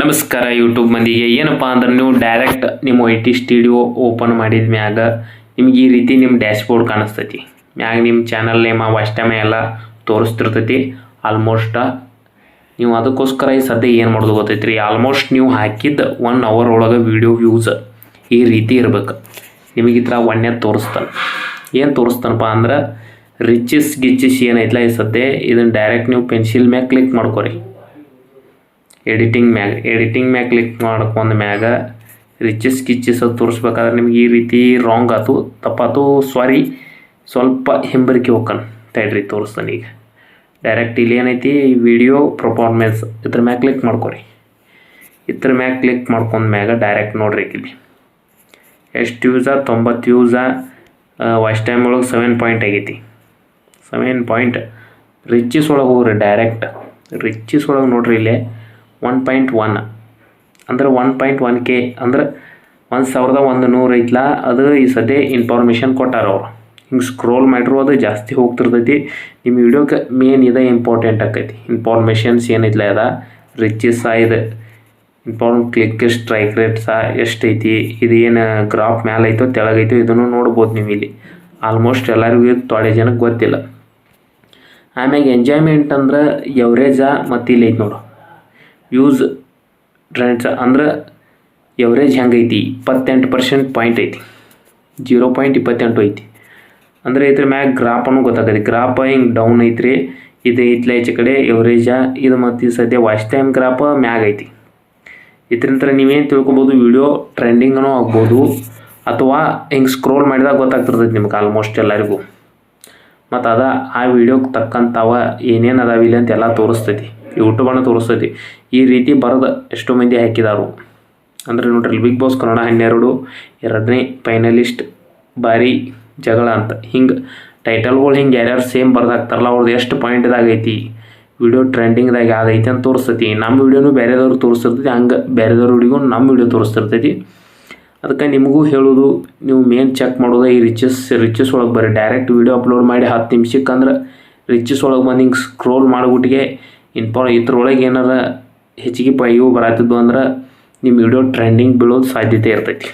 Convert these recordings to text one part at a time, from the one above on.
ನಮಸ್ಕಾರ ಯೂಟ್ಯೂಬ್ ಮಂದಿಗೆ. ಏನಪ್ಪ ಅಂದ್ರೆ ನೀವು ಡೈರೆಕ್ಟ್ ನಿಮ್ಮ IT ಸ್ಟುಡಿಯೋ ಓಪನ್ ಮಾಡಿದ ಮ್ಯಾಗ ನಿಮ್ಗೆ ಈ ರೀತಿ ನಿಮ್ಮ ಡ್ಯಾಶ್ಬೋರ್ಡ್ ಕಾಣಿಸ್ತೈತಿ. ಮ್ಯಾಗ ನಿಮ್ಮ ಚಾನಲ್ ನೇಮ ವಾಚ್ ಟೈಮ್ ಎಲ್ಲ ತೋರಿಸ್ತಿರ್ತೈತಿ. ಆಲ್ಮೋಸ್ಟ್ ನೀವು ಅದಕ್ಕೋಸ್ಕರ ಈ ಸದ್ಯ ಏನು ಮಾಡೋದು ಗೊತ್ತೈತ್ರಿ, ಆಲ್ಮೋಸ್ಟ್ ನೀವು ಹಾಕಿದ್ದ 1 hour ಒಳಗೆ ವಿಡಿಯೋ ವ್ಯೂಸ್ ಈ ರೀತಿ ಇರ್ಬೇಕು. ನಿಮಗೆ ಈ ಥರ ಒನ್ನೆ ತೋರಿಸ್ತಾನೆ. ಏನು ತೋರಿಸ್ತಾನಪ್ಪ ಅಂದ್ರೆ ರಿಚಸ್ ಗಿಚ್ಚಸ್ ಏನೈತಲ್ಲ ಈ ಸದ್ಯ ಇದನ್ನು ಡೈರೆಕ್ಟ್ ನೀವು ಪೆನ್ಸಿಲ್ ಮ್ಯಾಗ ಕ್ಲಿಕ್ ಮಾಡ್ಕೊರಿ. ಎಡಿಟಿಂಗ್ ಮ್ಯಾಗ ಕ್ಲಿಕ್ ಮಾಡ್ಕೊಂಡ ಮ್ಯಾಗ ರಿಚಸ್ ಗಿಚ್ಚಸ್ ಅದು ತೋರಿಸ್ಬೇಕಾದ್ರೆ ನಿಮ್ಗೆ ಈ ರೀತಿ ರಾಂಗ್ ಆಯ್ತು, ತಪ್ಪಾತು, ಸಾರಿ, ಸ್ವಲ್ಪ ಹಿಂಬರಿಕೆ ಹೋಗ್ಕನ್ ತಡ್ರಿ ತೋರಿಸ್ತಾನೆ. ಈಗ ಡೈರೆಕ್ಟ್ ಇಲ್ಲಿ ಏನೈತಿ ವಿಡಿಯೋ ಪರ್ಫಾರ್ಮೆನ್ಸ್ ಇದ್ರ ಮ್ಯಾಗ ಕ್ಲಿಕ್ ಮಾಡ್ಕೊರಿ. ಇದ್ರ ಮ್ಯಾಗ ಕ್ಲಿಕ್ ಮಾಡ್ಕೊಂಡ ಮ್ಯಾಗ ಡೈರೆಕ್ಟ್ ನೋಡ್ರಿ ಇಲ್ಲಿ ಎಷ್ಟು ಯೂಸ 90 ವ್ಯೂಸ. ವಾಚ್ ಟೈಮ್ ಒಳಗೆ 7 ಪಾಯಿಂಟ್ ಆಗೈತಿ. 7 ಪಾಯಿಂಟ್. ರಿಚಸ್ ಒಳಗೆ ಹೋಗ್ರಿ. ಡೈರೆಕ್ಟ್ ರಿಚಸ್ ಒಳಗೆ ನೋಡ್ರಿ ಇಲ್ಲೇ 1.1 ಅಂದ್ರೆ 1.1K ಅಂದ್ರೆ 1100 ಐತ್ಲ. ಅದು ಈ ಸದ್ಯ ಇನ್ಫಾರ್ಮೇಷನ್ ಕೊಟ್ಟಾರ ಅವ್ರು. ಹಿಂಗೆ ಸ್ಕ್ರೋಲ್ ಮಾಡಿರೋ ಅದು ಜಾಸ್ತಿ ಹೋಗ್ತಿರ್ತೈತಿ. ನಿಮ್ಮ ವಿಡಿಯೋಕ್ಕೆ ಮೇನ್ ಇದೆ ಇಂಪಾರ್ಟೆಂಟ್ ಆಕೈತಿ. ಇನ್ಫಾರ್ಮೇಷನ್ಸ್ ಏನೈತ್ಲ ಅದ ರಿಚಸ್ ಇದು ಕ್ಲಿಕ್ ಸ್ಟ್ರೈಕ್ ರೇಟ್ ಎಷ್ಟೈತಿ, ಇದು ಏನು ಗ್ರಾಫ್ ಮ್ಯಾಲೆ ಐತೋ ತೆಳಗೈತೋ ಇದನ್ನು ನೋಡ್ಬೋದು ನೀವು ಇಲ್ಲಿ. ಆಲ್ಮೋಸ್ಟ್ ಎಲ್ಲರಿಗೂ ತೊಡೆ ಜನಕ್ಕೆ ಗೊತ್ತಿಲ್ಲ. ಆಮ್ಯಾಗ ಎಂಜಾಯ್ಮೆಂಟ್ ಅಂದ್ರೆ ಎವ್ರೇಜ ಮತ್ತು ಇಲ್ಲಿ ಐತಿ ನೋಡು ವ್ಯೂಸ್ ಟ್ರೆಂಡ್ಸ್ ಅಂದ್ರೆ ಎವ್ರೇಜ್ ಹೆಂಗೈತಿ 28% ಪಾಯಿಂಟ್ ಐತಿ. 0.28 ಐತಿ ಅಂದರೆ ಇದ್ರ ಮ್ಯಾಗ ಗ್ರಾಫನ್ನು ಗೊತ್ತಾಗೈತಿ. ಗ್ರಾಫ್ ಹಿಂಗೆ ಡೌನ್ ಐತ್ರಿ, ಇದು ಐತ್ಲ ಈಚೆ ಕಡೆ ಎವ್ರೇಜ. ಇದು ಮತ್ತು ಸದ್ಯ ವಾಚ್ ಟೈಮ್ ಗ್ರಾಫ್ ಮ್ಯಾಗ ಐತಿ. ಇದರಿಂದ ನೀವೇನು ತಿಳ್ಕೊಬೋದು, ವಿಡಿಯೋ ಟ್ರೆಂಡಿಂಗನೂ ಆಗ್ಬೋದು ಅಥವಾ ಹಿಂಗೆ ಸ್ಕ್ರೋಲ್ ಮಾಡಿದಾಗ ಗೊತ್ತಾಗ್ತಿರ್ತೈತಿ ನಿಮ್ಗೆ ಆಲ್ಮೋಸ್ಟ್ ಎಲ್ಲರಿಗೂ. ಮತ್ತು ಆ ವಿಡಿಯೋಕ್ಕೆ ತಕ್ಕಂಥವ ಏನೇನು ಅದಾವಿಲ್ಲ ಅಂತ ಎಲ್ಲ ತೋರಿಸ್ತೈತಿ. ಯೂಟ್ಯೂಬನ್ನು ತೋರಿಸ್ತೈತಿ. ಈ ರೀತಿ ಬರೋದು ಎಷ್ಟೋ ಮಂದಿ ಹಾಕಿದಾರು. ಅಂದರೆ ನೋಡ್ರಿ ಬಿಗ್ ಬಾಸ್ ಕನ್ನಡ 12 2ನೇ ಫೈನಲಿಸ್ಟ್ ಬಾರಿ ಜಗಳ ಅಂತ ಹಿಂಗೆ ಟೈಟಲ್ಗಳು ಹಿಂಗೆ ಯಾರ್ಯಾರು ಸೇಮ್ ಬರ್ದಾಕ್ತಾರಲ್ಲ ಅವ್ರದ್ದು ಎಷ್ಟು ಪಾಯಿಂಟ್ದಾಗೈತಿ, ವಿಡಿಯೋ ಟ್ರೆಂಡಿಂಗ್ದಾಗ ಯಾವ್ದೈತಿ ಅಂತ ತೋರಿಸ್ತೈತಿ. ನಮ್ಮ ವಿಡಿಯೋನು ಬೇರೆದವ್ರು ತೋರಿಸ್ತಿರ್ತೈತಿ, ಹಂಗೆ ಬೇರೆದವ್ರ ವಿಡಿಯೋ ನಮ್ಮ ವಿಡಿಯೋ ತೋರಿಸ್ತಿರ್ತೈತಿ. ಅದಕ್ಕೆ ನಿಮಗೂ ಹೇಳೋದು, ನೀವು ಮೇನ್ ಚೆಕ್ ಮಾಡೋದು ಈ ರಿಚಸ್ ಒಳಗೆ ಬರ್ರಿ. ಡೈರೆಕ್ಟ್ ವಿಡಿಯೋ ಅಪ್ಲೋಡ್ ಮಾಡಿ 10 ನಿಮಿಷಕ್ಕೆ ಅಂದ್ರೆ ರಿಚಸ್ ಒಳಗೆ ಬಂದು ಹಿಂಗೆ ಸ್ಕ್ರೋಲ್ ಮಾಡ್ಬಿಟ್ಟಿಗೆ ಇದ್ರೊಳಗೆ ಏನಾರ ಹೆಚ್ಚಿಗೆ ಇವು ಬರತ್ತಿದ್ವು ಅಂದ್ರೆ ನಿಮ್ಮ ವಿಡಿಯೋ ಟ್ರೆಂಡಿಂಗ್ ಬೀಳೋದು ಸಾಧ್ಯತೆ ಇರ್ತೈತಿ.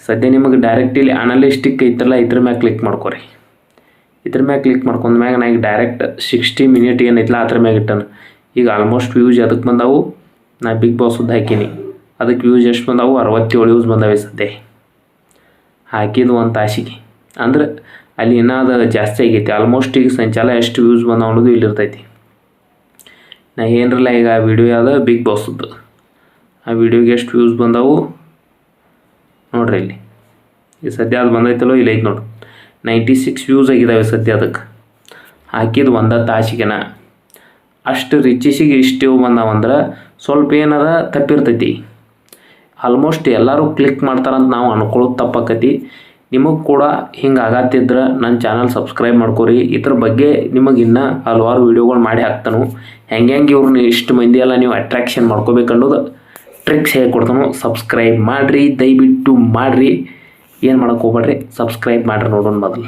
ಸದ್ಯ ನಿಮಗೆ ಡೈರೆಕ್ಟ್ ಇಲ್ಲಿ ಅನಲಿಸ್ಟಿಕ್ ಐತಲ್ಲ ಇದ್ರ ಮ್ಯಾಗ ಕ್ಲಿಕ್ ಮಾಡ್ಕೊರಿ. ಇದ್ರ ಮ್ಯಾಗ ಕ್ಲಿಕ್ ಮಾಡ್ಕೊಂಡ ಮ್ಯಾಗ ನಾ ಈಗ ಡೈರೆಕ್ಟ್ 60 ಮಿನಿಟ್ ಏನೈತಲ್ಲ ಅದ್ರ ಮ್ಯಾಗ ಇಟ್ಟನು. ಈಗ ಆಲ್ಮೋಸ್ಟ್ ವ್ಯೂಸ್ ಅದಕ್ಕೆ ಬಂದಾವು. ನಾ ಬಿಗ್ ಬಾಸ್ದು ಹಾಕೀನಿ, ಅದಕ್ಕೆ ವ್ಯೂಸ್ ಎಷ್ಟು ಬಂದಾವು 67 ವ್ಯೂಸ್ ಬಂದಾವೆ ಸದ್ಯ. ಹಾಕಿದ್ದು 1 ತಾಸಿಗೆ ಅಂದ್ರೆ ಅಲ್ಲಿ ಇನ್ನೂ ಅದು ಜಾಸ್ತಿ ಆಗೈತಿ. ಆಲ್ಮೋಸ್ಟ್ ಈಗ ಸಂಚಾಲ ಎಷ್ಟು ವ್ಯೂಸ್ ಬಂದಾವ ಅನ್ನೋದು ಇಲ್ಲಿರ್ತೈತಿ. ನಾ ಏನರಲ್ಲ ಈಗ ವಿಡಿಯೋ ಯಾವ್ದು ಬಿಗ್ ಬಾಸ್ದು, ಆ ವಿಡಿಯೋಗೆ ಎಷ್ಟು ವ್ಯೂಸ್ ಬಂದಾವು ನೋಡ್ರಿ ಇಲ್ಲಿ. ಈ ಸದ್ಯ ಅದು ಬಂದೈತಲ್ಲೋ ಇಲ್ಲ ಐತೆ ನೋಡು 96 ವ್ಯೂಸ್ ಆಗಿದ್ದಾವೆ ಸದ್ಯ. ಅದಕ್ಕೆ ಹಾಕಿದ್ದು 1 ತಾಸಿಗೆನ ಅಷ್ಟು ರಿಚಿಸಿಗೆ ಇಷ್ಟು ಬಂದಾವಂದ್ರೆ ಸ್ವಲ್ಪ ಏನಾರ ತಪ್ಪಿರ್ತೈತಿ. ಆಲ್ಮೋಸ್ಟ್ ಎಲ್ಲರೂ ಕ್ಲಿಕ್ ಮಾಡ್ತಾರಂತ ನಾವು ಅನ್ಕೊಳ್ಳೋದು ತಪ್ಪಾಕತಿ. ನಿಮಗೆ ಕೂಡ ಹಿಂಗೆ ಆಗತ್ತಿದ್ರೆ ನನ್ನ ಚಾನಲ್ ಸಬ್ಸ್ಕ್ರೈಬ್ ಮಾಡ್ಕೊರಿ. ಇದ್ರ ಬಗ್ಗೆ ನಿಮಗೆ ಇನ್ನೂ ಹಲವಾರು ವೀಡಿಯೋಗಳು ಮಾಡಿ ಹಾಕ್ತಾನು. ಹೆಂಗೆ ಇವ್ರನ್ನ ಇಷ್ಟು ಮಂದಿ ಎಲ್ಲ ನೀವು ಅಟ್ರಾಕ್ಷನ್ ಮಾಡ್ಕೋಬೇಕು ಅನ್ನೋದು ಟ್ರಿಕ್ಸ್ ಹೇಳ್ಕೊಡ್ತಾನು. ಸಬ್ಸ್ಕ್ರೈಬ್ ಮಾಡಿರಿ, ದಯವಿಟ್ಟು ಮಾಡಿರಿ. ಏನು ಮಾಡೋಕ್ಕೆ ಹೋಗ್ಬೇಡ್ರಿ, ಸಬ್ಸ್ಕ್ರೈಬ್ ಮಾಡಿರಿ. ನೋಡೋಣ ಮೊದಲು